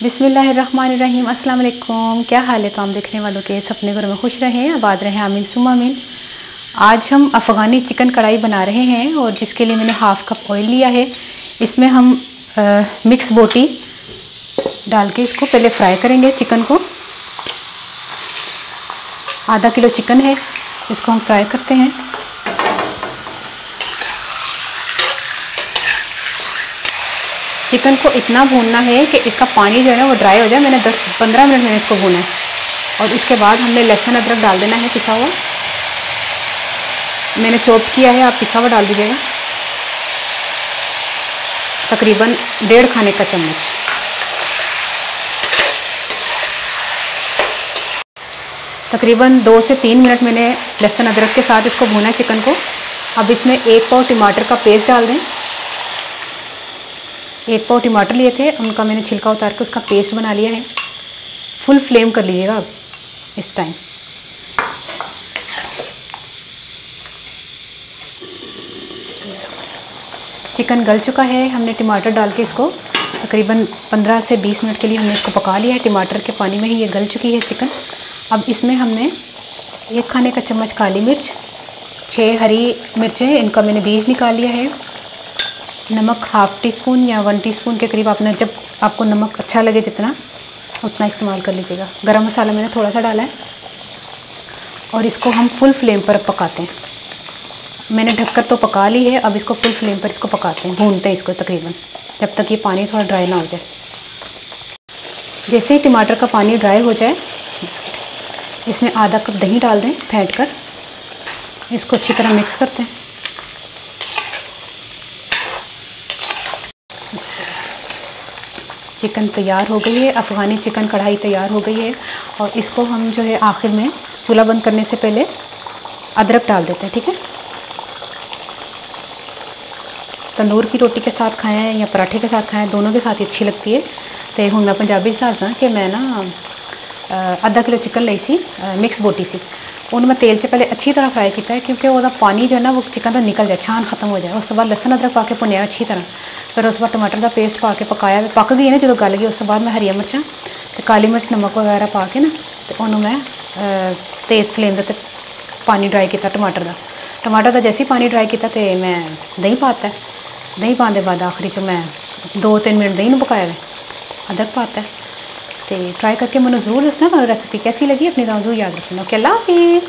बिस्मिल्लाहिर्रहमानिर्रहीम। अस्सलाम वालेकुम। क्या हाल है तमाम देखने वालों के, सपने घरों में खुश रहें, आबाद रहें, आमीन सुम्मा आमीन। आज हम अफ़गानी चिकन कढ़ाई बना रहे हैं और जिसके लिए मैंने हाफ़ कप ऑयल लिया है। इसमें हम मिक्स बोटी डाल के इसको पहले फ्राई करेंगे। चिकन को आधा किलो चिकन है, इसको हम फ्राई करते हैं। चिकन को इतना भूनना है कि इसका पानी जो है ना वो ड्राई हो जाए। मैंने 10-15 मिनट में इसको भूना है और इसके बाद हमने लहसुन अदरक डाल देना है पिसा हुआ। मैंने चॉप किया है, आप पिसा हुआ डाल दीजिएगा। तकरीबन 1.5 खाने का चम्मच। तकरीबन 2 से 3 मिनट मैंने लहसुन अदरक के साथ इसको भूना है चिकन को। अब इसमें 1 पाव टमाटर का पेस्ट डाल दें। 1 पाव टमाटर लिए थे, उनका मैंने छिलका उतार के उसका पेस्ट बना लिया है। फुल फ्लेम कर लीजिएगा अब इस टाइम। चिकन गल चुका है, हमने टमाटर डाल के इसको तकरीबन 15 से 20 मिनट के लिए हमने इसको पका लिया है। टमाटर के पानी में ही ये गल चुकी है चिकन। अब इसमें हमने 1 खाने का चम्मच काली मिर्च, 6 हरी मिर्चें, इनका मैंने बीज निकाल लिया है। नमक 1/2 टीस्पून या 1 टीस्पून के करीब, आपने जब आपको नमक अच्छा लगे जितना उतना इस्तेमाल कर लीजिएगा। गरम मसाला मैंने थोड़ा सा डाला है और इसको हम फुल फ्लेम पर पकाते हैं। मैंने ढककर तो पका ली है, अब इसको फुल फ्लेम पर इसको पकाते हैं, भूनते हैं इसको तकरीबन जब तक ये पानी थोड़ा ड्राई ना हो जाए। जैसे ही टमाटर का पानी ड्राई हो जाए इसमें आधा कप दही डाल दें फेंट कर। इसको अच्छी तरह मिक्स करते हैं। चिकन तैयार हो गई है, अफ़गानी चिकन कढ़ाई तैयार हो गई है। और इसको हम जो है आखिर में चूल्हा बंद करने से पहले अदरक डाल देते हैं, ठीक है। तंदूर की रोटी के साथ खाएं या पराठे के साथ खाएं, दोनों के साथ ही अच्छी लगती है। तो हूँ मैं पंजाबी दसदा कि मैं ना आधा किलो चिकन ली सी, मिक्स बोटी सी, उन्हें मैं तेल से पहले अच्छी तरह फ्राई किया है क्योंकि वह पानी जो है ना वो चिकन का निकल जाए, छान खत्म हो जाए। उस बाद लहसुन अदरक पा के भुनिया अच्छी तरह, फिर उस बाद टमाटर का पेस्ट पा के पकाया, पक गई है ना जो गल गई। उस बाद मैं हरिया मिर्चा तो काली मिर्च नमक वगैरह पा के ना तो उन्होंने मैं तेज़ फ्लेम पर पानी ड्राई किया टमाटर का जैसे ही पानी ड्राई किया तो मैं दही पाता है। दही पाने के बाद आखिरी जो मैं 2-3 मिनट दही पकाया है, अदरक पाता है। तो ट्राई करके मैंने ज़रूर दसना रेसिपी कैसी लगी, अपनी दाजू याद रखना। ओके, अल्लाह हाफिज़।